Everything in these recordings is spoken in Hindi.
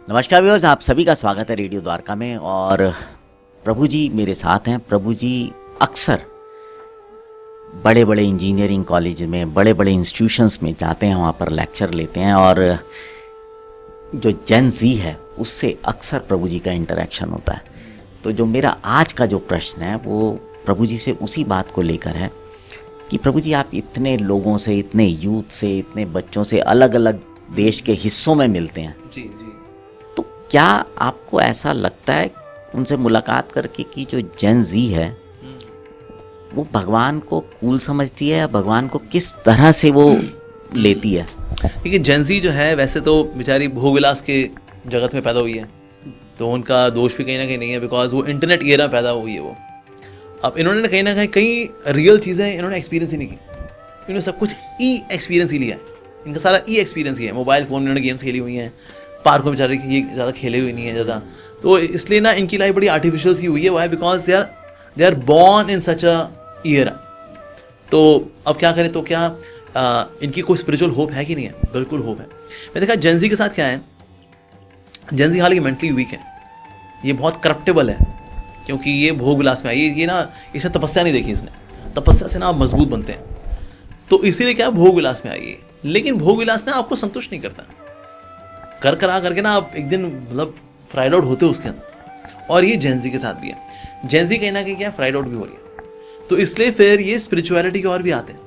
नमस्कार व्यूअर्स, आप सभी का स्वागत है रेडियो द्वारका में। और प्रभु जी मेरे साथ हैं। प्रभु जी अक्सर बड़े बड़े इंजीनियरिंग कॉलेज में, बड़े बड़े इंस्टीट्यूशंस में जाते हैं, वहाँ पर लेक्चर लेते हैं और जो जेन ज़ी है उससे अक्सर प्रभु जी का इंटरेक्शन होता है। तो जो मेरा आज का जो प्रश्न है वो प्रभु जी से उसी बात को लेकर है कि प्रभु जी आप इतने लोगों से, इतने यूथ से, इतने बच्चों से अलग अलग देश के हिस्सों में मिलते हैं। जी जी। तो क्या आपको ऐसा लगता है उनसे मुलाकात करके कि जो जेन ज़ी है वो भगवान को कूल समझती है या भगवान को किस तरह से वो लेती है? देखिए जेन ज़ी जो है वैसे तो बेचारी भोग विलास के जगत में पैदा हुई है, तो उनका दोष भी कहीं ना कहीं नहीं है, बिकॉज वो इंटरनेट एरा पैदा हुई है वो। अब इन्होंने कहीं ना कहीं कई रियल चीज़ें इन्होंने एक्सपीरियंस ही नहीं की, इन्होंने सब कुछ ई एक्सपीरियंस ही लिया है। इनका सारा ई एक्सपीरियंस ही है। मोबाइल फ़ोन में इन्होंने गेम्स खेली हुई हैं, पार्क में बेचारे ये ज़्यादा खेले हुए नहीं है ज़्यादा, तो इसलिए ना इनकी लाइफ बड़ी आर्टिफिशियल सी हुई है। Why? Because they are born in such a year. तो अब क्या करें? तो क्या इनकी कोई स्पिरिचुअल होप है कि नहीं है? बिल्कुुल होप है। मैं देखा जेन ज़ी के साथ क्या है, जेन ज़ी हालांकि मेंटली वीक है, ये बहुत करप्टेबल है, क्योंकि ये भोग विलास में आई, ये ना इसने तपस्या नहीं देखी, इसने तपस्या से ना आप मजबूत बनते हैं, तो इसीलिए क्या भोग विलास में आई है। लेकिन भोग विलास ना आपको संतुष्ट नहीं करता, कर करा करके ना आप एक दिन मतलब फ्राइड आउट होते हो उसके अंदर। और ये जेन ज़ी के साथ भी है। जेन ज़ी कहीं ना कहीं क्या फ्राइड आउट भी हो रही है, तो इसलिए फिर ये स्पिरिचुअलिटी की ओर भी आते हैं।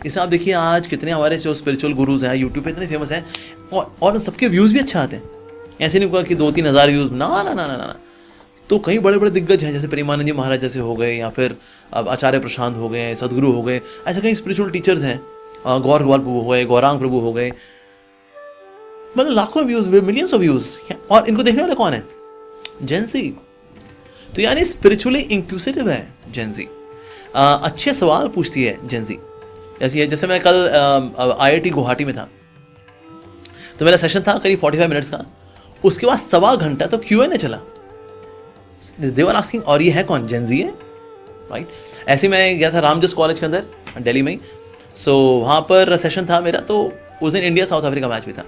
इसे आप देखिए आज कितने हमारे जो स्पिरिचुअल गुरुज हैं यूट्यूब पे इतने फेमस हैं, और सबके व्यूज़ भी अच्छे आते हैं। ऐसे नहीं हुआ कि 2-3 हज़ार व्यूज़, ना ना ना ना ना। तो कई बड़े बड़े दिग्गज हैं, जैसे प्रेमानंद जी महाराज जैसे हो गए, या फिर अब आचार्य प्रशांत हो गए, सदगुरु हो गए, ऐसे कई स्पिरिचुअल टीचर्स हैं, गौर गोपाल प्रभु हो गए, गौरांग प्रभु हो गए, मतलब लाखों व्यूज़, मिलियंस ऑफ व्यूज़। और इनको देखने वाले कौन है? जेन ज़ी। तो यानी स्पिरिचुअली इंक्यूसिटिव है जेन ज़ी, अच्छे सवाल पूछती है जेन ज़ी। जैसे मैं कल IIT गुवाहाटी में था, तो मेरा सेशन था करीब 45 मिनट्स का, उसके बाद 1.25 घंटा तो Q&A चला। देवर आस्किंग, और ये है कौन? जेन ज़ी है, राइट। ऐसे मैं गया था रामजस कॉलेज के अंदर दिल्ली में ही, सो वहाँ पर सेशन था मेरा। तो उस दिन इंडिया साउथ अफ्रीका मैच भी था,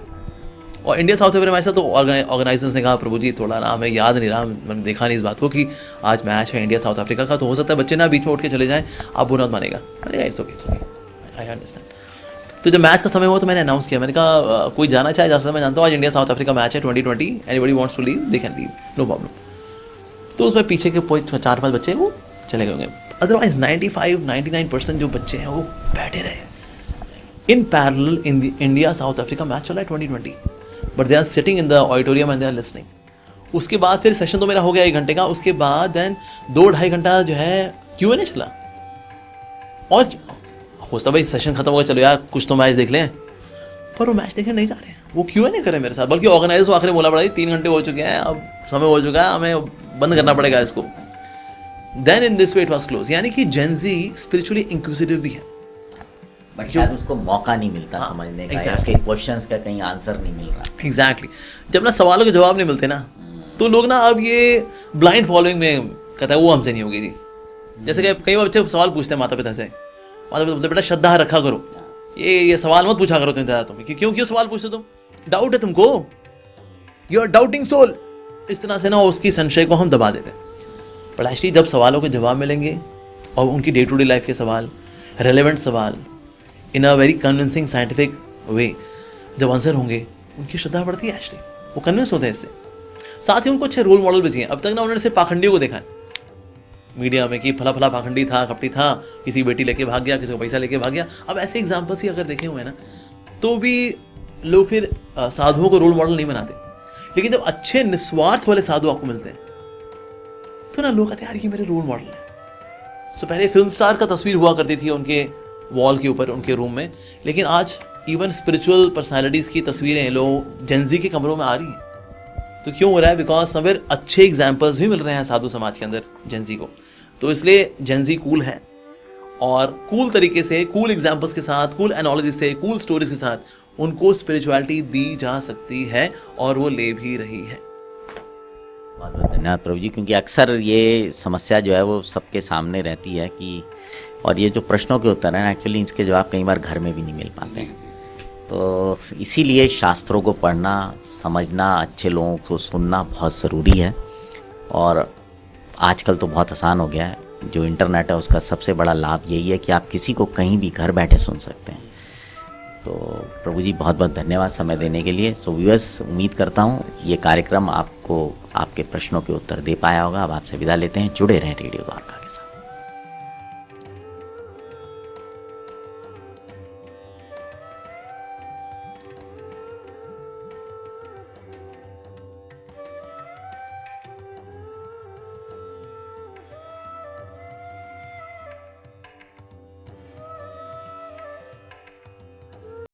और इंडिया साउथ अफ्रीका मैच था, तो ऑर्गेनाइजर्स ने कहा प्रभु जी थोड़ा ना हमें याद नहीं रहा, मैंने देखा नहीं इस बात को कि आज मैच है इंडिया साउथ अफ्रीका का, तो हो सकता है बच्चे ना बीच में उठ के चले जाएं, आप बुरा मत मानेगा। मैंने कहा इट्स ओके, आई अंडरस्टैंड। तो जब मैच का समय हुआ तो मैंने अनाउंस किया, मैंने कहा कोई जाना चाहे जा सकता है, मैं जानता हूँ आज इंडिया साउथ अफ्रीका मैच है 2020, anybody wants to leave they can leave, no problem. तो उसमें पीछे के 4-5 बच्चे वो चले गए होंगे, अदरवाइज 95-99% जो बच्चे हैं वो बैठे रहे। In parallel India South Africa match चल रहा है 2020, but they are sitting in the auditorium and they are listening. उसके बाद फिर सेशन तो मेरा हो गया 1 घंटे का, उसके बाद देन 2-2.5 घंटा जो है Q&A चला। और हो सकता भाई सेशन खत्म हो गया, चलो यार कुछ तो मैच देख लें, पर वो मैच देखने नहीं जा रहे हैं, वो Q&A कर रहे हैं मेरे साथ। बल्कि ऑर्गेनाइजर को आखिर बोला पड़ा 3 घंटे हो चुके हैं, अब समय हो चुका है, हमें बंद करना पड़ेगा इसको। Then in this way it was close. यानी कि जेन ज़ी स्पिरिचुअली इंक्विजिटिव भी है, बट शायद उसको मौका नहीं मिलता समझने का, या उसके क्वेश्चंस का कहीं आंसर नहीं मिल रहा। एग्जैक्टली। जब ना सवालों के जवाब नहीं मिलते ना, तो लोग ना अब ये ब्लाइंड फॉलोइंग में कहता है वो हमसे नहीं होगी जी। जैसे कि कई बच्चे सवाल पूछते हैं माता पिता से, माता पिता बोलते बेटा श्रद्धा रखा करो, ये सवाल मत पूछा करो तुम, क्यों सवाल पूछते तुम? डाउट है तुमको, यू आर डाउटिंग सोल। इस तरह से ना उसकी संशय को हम दबा देते हैं। पर एक्चुअली जब सवालों के जवाब मिलेंगे और उनकी डे टू डे लाइफ के सवाल, रेलेवेंट सवाल, in a very convincing scientific way जब आंसर होंगे, उनकी श्रद्धा बढ़ती है, एक्चुअली वो कन्विंस होते हैं इससे। साथ ही उनको अच्छे रोल मॉडल भी चाहिए। अब तक ना उन्होंने सिर्फ पाखंडियों को देखा है मीडिया में कि फला फला पाखंडी था, कपटी था, किसी बेटी लेके भाग गया, किसी को पैसा लेके भाग गया। अब ऐसे एग्जाम्पल्स ही अगर देखे हुए ना, तो भी लोग फिर साधुओं को रोल मॉडल नहीं बनाते। लेकिन जब अच्छे निस्वार्थ वाले साधु आपको मिलते हैं, तो ना लोग कहते हैं यार ये मेरे रोल मॉडल है। सो पहले फिल्म स्टार का तस्वीर हुआ करती थी उनके वॉल के ऊपर, उनके रूम में, लेकिन आज इवन स्पिरिचुअल पर्सनालिटीज़ की तस्वीरें लोग जेन ज़ी के कमरों में आ रही हैं। तो क्यों हो रहा है? बिकॉज समवेयर अच्छे एग्जाम्पल्स भी मिल रहे हैं साधु समाज के अंदर जेन ज़ी को। तो इसलिए जेन ज़ी कूल है, और कूल तरीके से, कूल एग्जाम्पल्स के साथ, कूल एनोलॉजी से, कूल स्टोरीज के साथ उनको स्पिरिचुअलिटी दी जा सकती है, और वो ले भी रही है। बहुत बहुत धन्यवाद प्रभु जी, क्योंकि अक्सर ये समस्या जो है वो सबके सामने रहती है कि, और ये जो प्रश्नों के उत्तर हैं एक्चुअली इसके जवाब कई बार घर में भी नहीं मिल पाते हैं। तो इसीलिए शास्त्रों को पढ़ना, समझना, अच्छे लोगों को सुनना बहुत ज़रूरी है। और आजकल तो बहुत आसान हो गया है, जो इंटरनेट है उसका सबसे बड़ा लाभ यही है कि आप किसी को कहीं भी घर बैठे सुन सकते हैं। तो प्रभु जी बहुत बहुत धन्यवाद समय देने के लिए। सो व्यूअर्स, उम्मीद करता हूँ ये कार्यक्रम आपको आपके प्रश्नों के उत्तर दे पाया होगा। अब आपसे विदा लेते हैं, जुड़े रहें रेडियो द्वारका के।